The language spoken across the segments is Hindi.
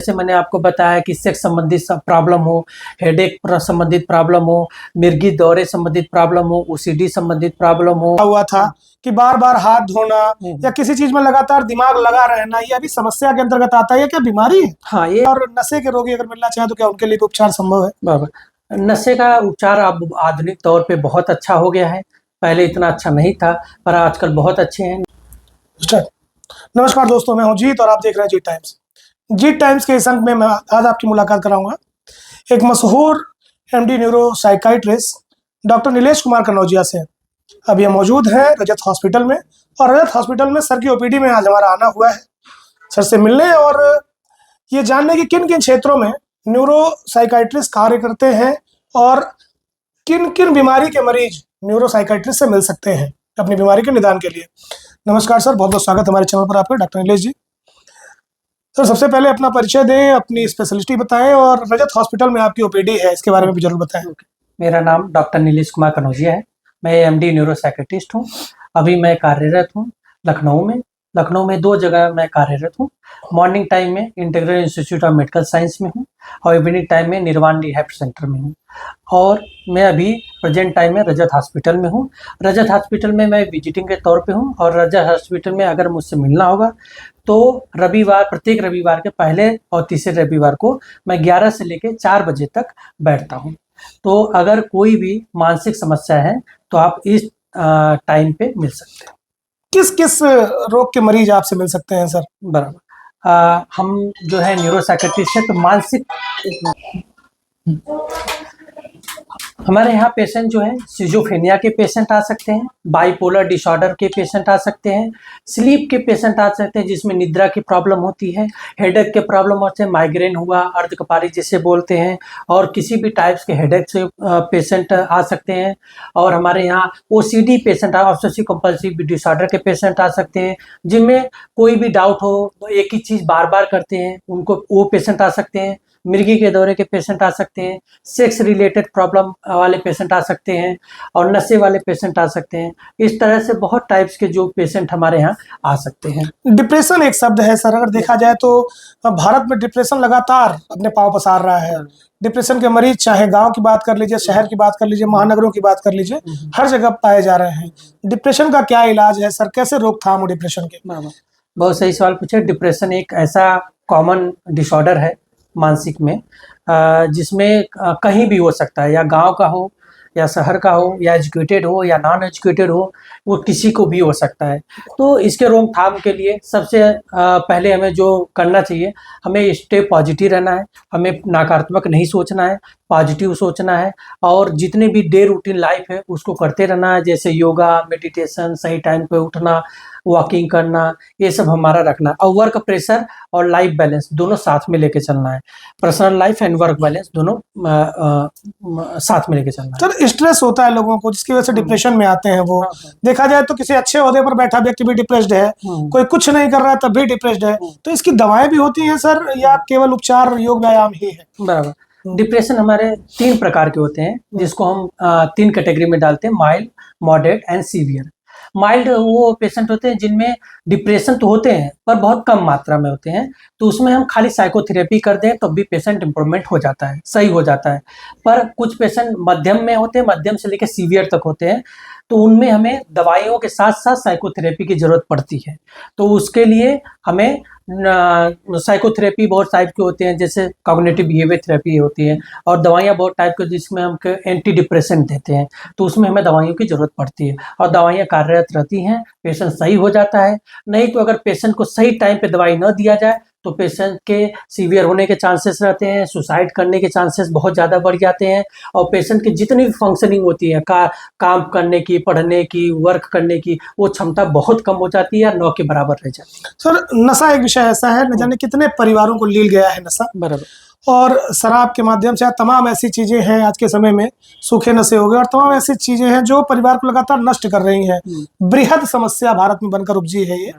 जैसे मैंने आपको बताया कि सेक्स संबंधित प्रॉब्लम हो, हेडेक संबंधित प्रॉब्लम हो, मिर्गी दौरे संबंधित प्रॉब्लम हो, ओसीडी संबंधित प्रॉब्लम हो। हुआ था कि बार बार हाथ धोना या किसी चीज में लगातार दिमाग लगा रहना, ये अभी समस्या के अंतर्गत आता है, क्या बीमारी है? हाँ, ये और नशे के रोगी अगर मिलना चाहें तो क्या उनके लिए भी उपचार संभव है? बराबर। नशे का उपचार अब आधुनिक तौर पे बहुत अच्छा हो गया है। पहले इतना अच्छा नहीं था, पर आजकल बहुत अच्छे हैं। नमस्कार दोस्तों, मैं हूं जीत और आप देख रहे हैं जीत टाइम्स। जीत टाइम्स के इस अंक में मैं आज आपकी मुलाकात कराऊंगा एक मशहूर MD neuro psychiatrist doctor Nilesh Kumar Kanaujia से। अब ये मौजूद है रजत हॉस्पिटल में, और रजत हॉस्पिटल में सर की ओपीडी में आज हमारा आना हुआ है सर से मिलने और ये जानने कि किन किन क्षेत्रों में न्यूरो साइकाइट्रिस्ट कार्य करते हैं और किन किन बीमारी के मरीज न्यूरो साइकाइट्रिस्ट से मिल सकते हैं अपनी बीमारी के निदान के लिए। नमस्कार सर, बहुत बहुत स्वागत हमारे चैनल पर आपका। डॉक्टर नीलेश जी, सर सबसे पहले अपना परिचय दें, अपनी स्पेशलिटी बताएं और रजत हॉस्पिटल में आपकी ओपीडी है इसके बारे में भी जरूर बताएं। मेरा नाम डॉक्टर नीलेश कुमार कनौजिया है। मैं एमडी न्यूरो साइकेट्रिस्ट हूँ। अभी मैं कार्यरत हूँ लखनऊ में 2 जगह मैं कार्यरत हूँ। मॉर्निंग टाइम में integral institute of medical science में हूँ और इवनिंग टाइम में निर्वाण रिहैब सेंटर में हूँ। और मैं अभी प्रेजेंट टाइम में रजत हॉस्पिटल में हूँ। रजत हॉस्पिटल में मैं विजिटिंग के तौर पे हूँ और रजत हॉस्पिटल में अगर मुझसे मिलना होगा तो प्रत्येक रविवार के पहले और तीसरे रविवार को मैं 11 से लेकर 4 बजे तक बैठता हूँ। तो अगर कोई भी मानसिक समस्या है तो आप इस टाइम पे मिल सकते हैं। किस किस रोग के मरीज आपसे मिल सकते हैं सर? बराबर। हम जो है न्यूरो साइकेट्रिस्ट है, तो मानसिक हमारे यहाँ पेशेंट जो है सिजोफ्रेनिया के पेशेंट आ सकते हैं, बाइपोलर डिसऑर्डर के पेशेंट आ सकते हैं, स्लीप के पेशेंट आ सकते हैं जिसमें निद्रा की प्रॉब्लम होती है, हेडेक के प्रॉब्लम होते हैं, माइग्रेन हुआ, अर्धकपारी जिसे बोलते हैं, और किसी भी टाइप्स के हेडेक से पेशेंट आ सकते हैं। और हमारे यहाँ OCD patient, obsessive compulsive disorder के पेशेंट आ सकते हैं, जिनमें कोई भी डाउट हो तो एक ही चीज़ बार बार करते हैं, उनको वो पेशेंट आ सकते हैं। मिर्गी के दौरे के पेशेंट आ सकते हैं, सेक्स रिलेटेड प्रॉब्लम वाले पेशेंट आ सकते हैं, और नशे वाले पेशेंट आ सकते हैं। इस तरह से बहुत टाइप्स के जो पेशेंट हमारे यहाँ आ सकते हैं। डिप्रेशन एक शब्द है सर, अगर देखा जाए तो भारत में डिप्रेशन लगातार अपने पांव पसार रहा है। डिप्रेशन के मरीज चाहे गांव की बात कर लीजिए, शहर की बात कर लीजिए, महानगरों की बात कर लीजिए, हर जगह पाए जा रहे हैं। डिप्रेशन का क्या इलाज है सर? कैसे रोकथाम हो डिप्रेशन के? बहुत सही सवाल पूछे। डिप्रेशन एक ऐसा कॉमन डिसऑर्डर है मानसिक में, जिसमें कहीं भी हो सकता है, या गांव का हो या शहर का हो या एजुकेटेड हो या नॉन एजुकेटेड हो, वो किसी को भी हो सकता है। तो इसके रोकथाम के लिए सबसे पहले हमें जो करना चाहिए, हमें स्टे पॉजिटिव रहना है, हमें नकारात्मक नहीं सोचना है, पॉजिटिव सोचना है, और जितने भी डे रूटीन लाइफ है उसको करते रहना है, जैसे योगा, मेडिटेशन, सही टाइम पे उठना, वॉकिंग करना, ये सब हमारा रखना है। और वर्क प्रेशर और लाइफ बैलेंस दोनों साथ में लेके चलना है। Personal life and work balance दोनों साथ में लेके चलना है। सर स्ट्रेस होता है लोगों को जिसकी वजह से डिप्रेशन में आते हैं वो। देखा जाए तो किसी अच्छे ओहदे पर बैठा व्यक्ति भी डिप्रेस्ड है, कोई कुछ नहीं कर रहा है तब भी डिप्रेस्ड है। तो इसकी दवाएं भी होती हैं सर, या केवल उपचार योग व्यायाम ही है? बराबर। डिप्रेशन हमारे 3 प्रकार के होते हैं, जिसको हम 3 कैटेगरी में डालते हैं: mild, moderate and severe. Mild वो पेशेंट होते हैं जिनमें डिप्रेशन तो होते हैं पर बहुत कम मात्रा में होते हैं, तो उसमें हम खाली साइकोथेरेपी कर दें तो भी पेशेंट इंप्रूवमेंट हो जाता है, सही हो जाता है। पर कुछ पेशेंट मध्यम में होते हैं, मध्यम से लेकर सीवियर तक होते हैं, तो उनमें हमें दवाइयों के साथ साथ साइकोथेरेपी की ज़रूरत पड़ती है। तो उसके लिए हमें साइकोथेरेपी बहुत टाइप के होते हैं, जैसे कॉग्निटिव बिहेवियर थेरेपी होती है, और दवाइयाँ बहुत टाइप के जिसमें हम एंटी डिप्रेसेंट देते हैं, तो उसमें हमें दवाइयों की ज़रूरत पड़ती है, और दवाइयाँ कार्यरत रहती हैं, पेशेंट सही हो जाता है। नहीं तो अगर पेशेंट को सही टाइम पे दवाई न दिया जाए तो पेशेंट के सीवियर होने के चांसेस रहते हैं, सुसाइड करने के चांसेस बहुत ज़्यादा बढ़ जाते हैं, और पेशेंट की जितनी भी फंक्शनिंग होती है, काम करने की, पढ़ने की, वर्क करने की, वो क्षमता बहुत कम हो जाती है, 9 के बराबर रह जाती है। सर नशा एक विषय ऐसा है, न जाने कितने परिवारों को लील गया है नशा। बराबर। और शराब के माध्यम से तमाम ऐसी चीजें हैं आज के समय में, सूखे नशे हो गए और तमाम ऐसी चीजें हैं जो परिवार को लगातार नष्ट कर रही हैं। बृहद समस्या भारत में बनकर उपजी है ये।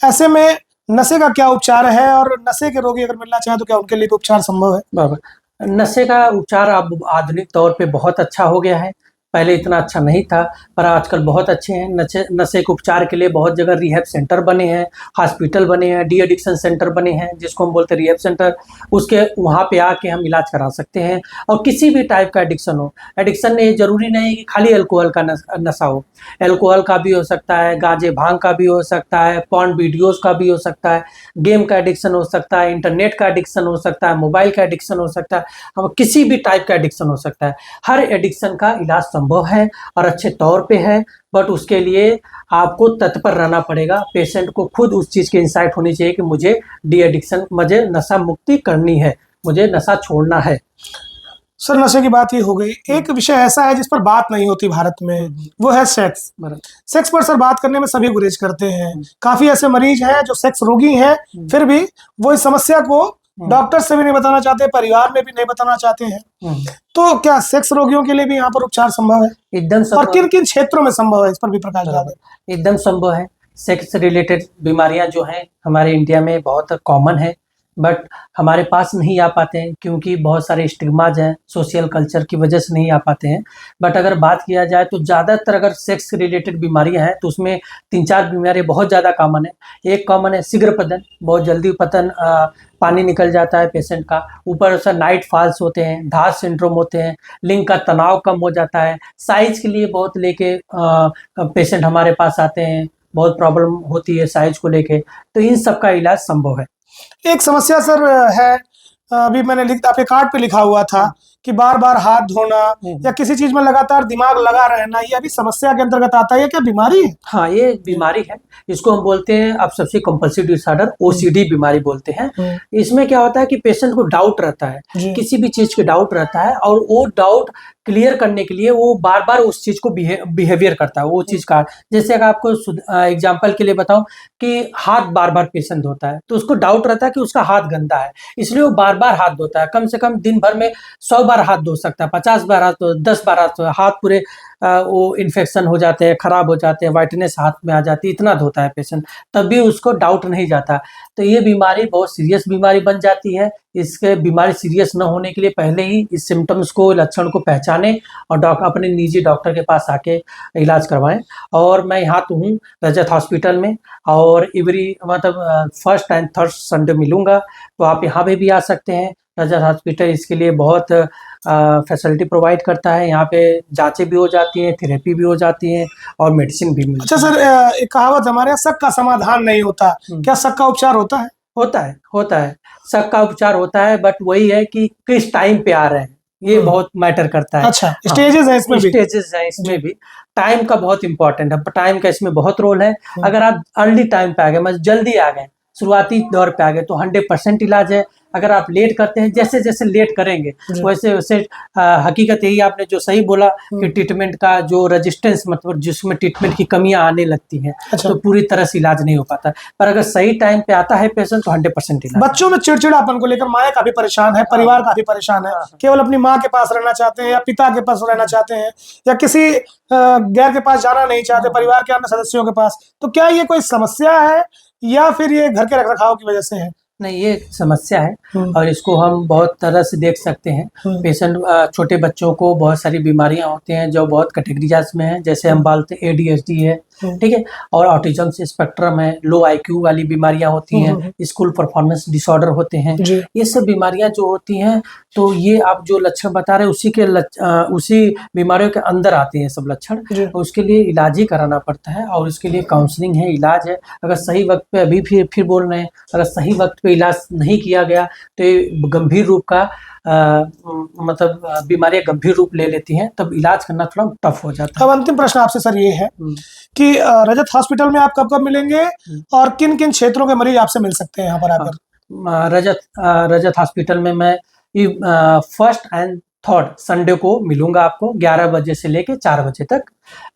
ऐसे में नशे का क्या उपचार है, और नशे के रोगी अगर मिलना चाहें तो क्या उनके लिए भी उपचार संभव है? बराबर। नशे का उपचार अब आधुनिक तौर पे बहुत अच्छा हो गया है। पहले इतना अच्छा नहीं था, पर आजकल बहुत अच्छे हैं। नशे के उपचार के लिए बहुत जगह रिहैब सेंटर बने हैं, हॉस्पिटल बने हैं, डी एडिक्शन सेंटर बने हैं, जिसको हम बोलते हैं रिहैब सेंटर। उसके वहाँ पे आके हम इलाज करा सकते हैं। और किसी भी टाइप का एडिक्शन हो, एडिक्शन ये ज़रूरी नहीं कि खाली अल्कोहल का नशा हो। अल्कोहल का भी हो सकता है, गांजे भांग का भी हो सकता है, पॉर्न वीडियोज़ का भी हो सकता है, गेम का एडिक्शन हो सकता है, इंटरनेट का एडिक्शन हो सकता है, मोबाइल का एडिक्शन हो सकता है, हम किसी भी टाइप का एडिक्शन हो सकता है। हर एडिक्शन का इलाज संभव है और अच्छे तौर पे है, बट उसके लिए आपको तत्पर रहना पड़ेगा। पेशेंट को खुद उस चीज़ की इंसाइट होनी चाहिए कि मुझे डी एडिक्शन, मुझे नशा मुक्ति करनी है, मुझे नशा छोड़ना है। सर नशे की बात ये हो गई, एक विषय ऐसा है जिस पर बात नहीं होती भारत में, वो है सेक्स। सेक्स पर सर बात करने में सभी गुरेज करते हैं। काफी ऐसे मरीज हैं जो सेक्स रोगी हैं, फिर भी वो इस समस्या को डॉक्टर से भी नहीं बताना चाहते, परिवार में भी नहीं बताना चाहते हैं। तो क्या सेक्स रोगियों के लिए भी यहाँ पर उपचार संभव है? एकदम संभव। और किन किन क्षेत्रों में संभव है, इस पर भी प्रकाश डालें। एकदम संभव है। सेक्स रिलेटेड बीमारियां जो हैं हमारे इंडिया में बहुत कॉमन है, बट हमारे पास नहीं आ पाते हैं क्योंकि बहुत सारे स्टिग्माज हैं, सोशल कल्चर की वजह से नहीं आ पाते हैं। बट अगर बात किया जाए तो ज़्यादातर अगर सेक्स रिलेटेड बीमारियां हैं तो उसमें 3-4 बीमारियां बहुत ज़्यादा कॉमन है। एक कॉमन है शीघ्र पतन, बहुत जल्दी पतन, पानी निकल जाता है पेशेंट का। ऊपर से नाइट फॉल्स होते हैं, धात सिंड्रोम होते हैं, लिंग का तनाव कम हो जाता है। साइज के लिए बहुत लेके पेशेंट हमारे पास आते हैं, बहुत प्रॉब्लम होती है साइज को लेके, तो इन सब का इलाज संभव है। एक समस्या सर है, अभी मैंने आपके कार्ड पे लिखा हुआ था कि बार बार हाथ धोना या किसी चीज में लगातार दिमाग लगा रहना, ये अभी समस्या के अंतर्गत आता है, क्या बीमारी है? हाँ, ये बीमारी है। इसको हम बोलते हैं ऑब्सेसिव कंपल्सिव डिसऑर्डर, ओसीडी बीमारी बोलते हैं। इसमें क्या होता है कि पेशेंट को डाउट रहता है, किसी भी चीज के डाउट रहता है, और वो डाउट क्लियर करने के लिए वो बार बार उस चीज को बिहेवियर करता है, वो चीज का। जैसे अगर आपको एग्जांपल के लिए बताऊं कि हाथ बार बार पेशेंट धोता है, तो उसको डाउट रहता है कि उसका हाथ गंदा है, इसलिए वो बार बार हाथ धोता है। कम से कम दिन भर में 100 बार हाथ धो सकता है, 50 बार हाथ, 10 बार हाथ पूरे वो इन्फेक्शन हो जाते हैं, खराब हो जाते हैं, वाइटनेस हाथ में आ जाती है, इतना धोता है पेशेंट, तब भी उसको डाउट नहीं जाता। तो ये बीमारी बहुत सीरियस बीमारी बन जाती है। इसके बीमारी सीरियस न होने के लिए पहले ही इस सिम्टम्स को, लक्षण को पहचानें और अपने निजी डॉक्टर के पास आके इलाज करवाएं। और मैं यहाँ तो हूँ रजत हॉस्पिटल में, और मतलब फर्स्ट एंड थर्ड संडे मिलूँगा, तो आप यहाँ पे भी आ सकते हैं। रजत हॉस्पिटल इसके लिए बहुत फैसिलिटी प्रोवाइड करता है। यहाँ पे जांचें भी हो जाती हैं, थेरेपी भी हो जाती हैं और मेडिसिन भी मिलती है। अच्छा सर, एक कहावत हमारे यहाँ, शक का समाधान नहीं होता, क्या शक का उपचार होता है? होता है, शक का उपचार होता है, बट वही है कि किस टाइम पे आ रहे हैं, ये बहुत मैटर करता है। अच्छा, स्टेजेस हैं इसमें भी? स्टेजेस हैं इसमें भी, टाइम का बहुत इंपॉर्टेंट है, टाइम का इसमें बहुत रोल है। अगर आप अर्ली टाइम पे आ गए, मतलब जल्दी आ गए, शुरुआती दौर पे आ गए, तो 100% इलाज है। अगर आप लेट करते हैं, जैसे जैसे लेट करेंगे वैसे वैसे हकीकत यही आपने जो सही बोला कि ट्रीटमेंट का जो रेजिस्टेंस, मतलब जिसमें ट्रीटमेंट की कमियां आने लगती हैं, तो पूरी तरह से इलाज नहीं हो पाता। पर अगर सही टाइम पे आता है पेशेंट तो 100% इलाज। बच्चों में चिड़चिड़ापन को लेकर माँ काफी परेशान है, परिवार काफी परेशान है, केवल अपनी माँ के पास रहना चाहते हैं या पिता के पास रहना चाहते हैं, या किसी गैर के पास जाना नहीं चाहते, परिवार के अन्य सदस्यों के पास। तो क्या ये कोई समस्या है या फिर ये घर के रखरखाव की वजह से है? नहीं, ये समस्या है और इसको हम बहुत तरह से देख सकते हैं। पेशेंट, छोटे बच्चों को बहुत सारी बीमारियां होती हैं जो बहुत कैटेगरीज में हैं, जैसे हम बोलते हैं ADHD है, ठीक है, और ऑटिज्म स्पेक्ट्रम है, लो IQ वाली बीमारियां होती हैं, स्कूल परफॉर्मेंस डिसऑर्डर होते हैं। ये सब बीमारियां जो होती हैं, तो ये आप जो लक्षण बता रहे हैं उसी बीमारियों के अंदर आते हैं सब लक्षण। उसके लिए इलाज ही कराना पड़ता है और उसके लिए काउंसलिंग है, इलाज है। अगर सही वक्त पे, अभी फिर बोल रहे हैं, अगर सही वक्त पे इलाज नहीं किया गया तो ये गंभीर रूप का मतलब बीमारियां गंभीर रूप ले लेती हैं, तब इलाज करना थोड़ा टफ हो जाता है। अब अंतिम प्रश्न आपसे सर ये है कि रजत हॉस्पिटल में आप कब कब मिलेंगे और किन किन क्षेत्रों के मरीज आपसे मिल सकते हैं यहाँ पर आकर? रजत हॉस्पिटल में मैं फर्स्ट एंड थर्ड संडे को मिलूंगा आपको 11 बजे से लेके 4 बजे तक।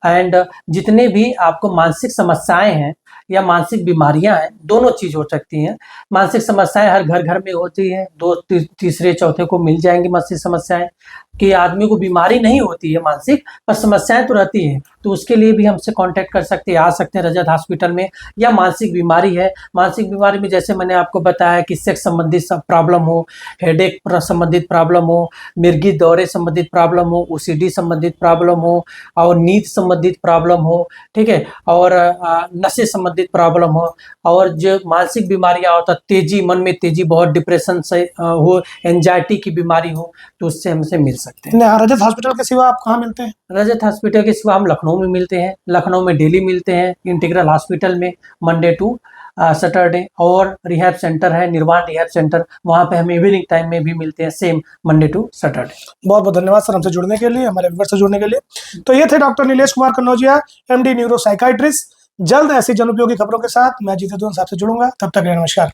एंड जितने भी आपको मानसिक समस्याएं हैं या मानसिक बीमारियां हैं, दोनों चीज हो सकती हैं। मानसिक समस्याएं हर घर घर में होती हैं, 2 तीसरे चौथे को मिल जाएंगी मानसिक समस्याएं। कि आदमी को बीमारी नहीं होती है मानसिक, पर समस्याएं तो रहती हैं, तो उसके लिए भी हमसे कांटेक्ट कर सकते हैं, आ सकते हैं रजत हॉस्पिटल में। या मानसिक बीमारी है, मानसिक बीमारी में जैसे मैंने आपको बताया कि सेक्स संबंधित प्रॉब्लम हो, हेडेक संबंधित प्रॉब्लम हो, मिर्गी दौरे संबंधित प्रॉब्लम हो, ओसीडी संबंधित प्रॉब्लम हो, और नींद संबंधित प्रॉब्लम हो, ठीक है, और नशे संबंधित प्रॉब्लम हो, और जो मानसिक बीमारियां होता, तेजी, मन में तेजी, बहुत डिप्रेशन से हो, एंजाइटी की बीमारी हो, तो उससे हमसे मिल सकते हैं। रजत हॉस्पिटल के सिवा आप कहाँ मिलते हैं? रजत हॉस्पिटल के सिवा हम लखनऊ में मिलते हैं, लखनऊ में डेली मिलते हैं, इंटीग्रल हॉस्पिटल में मंडे टू सैटरडे, और रिहैब सेंटर है निर्वाण रिहैब सेंटर, वहाँ पे हम इवनिंग टाइम में भी मिलते हैं, सेम मंडे टू सैटरडे। बहुत बहुत धन्यवाद सर हमसे जुड़ने के लिए, हमारे व्यूअर्स से जुड़ने के लिए। तो ये थे doctor Nilesh Kumar Kannaujia, MD neuro psychiatrist. जल्द ऐसी जनोपयोगी खबरों के साथ मैं जीतेंद्र आपसे जुड़ूंगा, तब तक नमस्कार।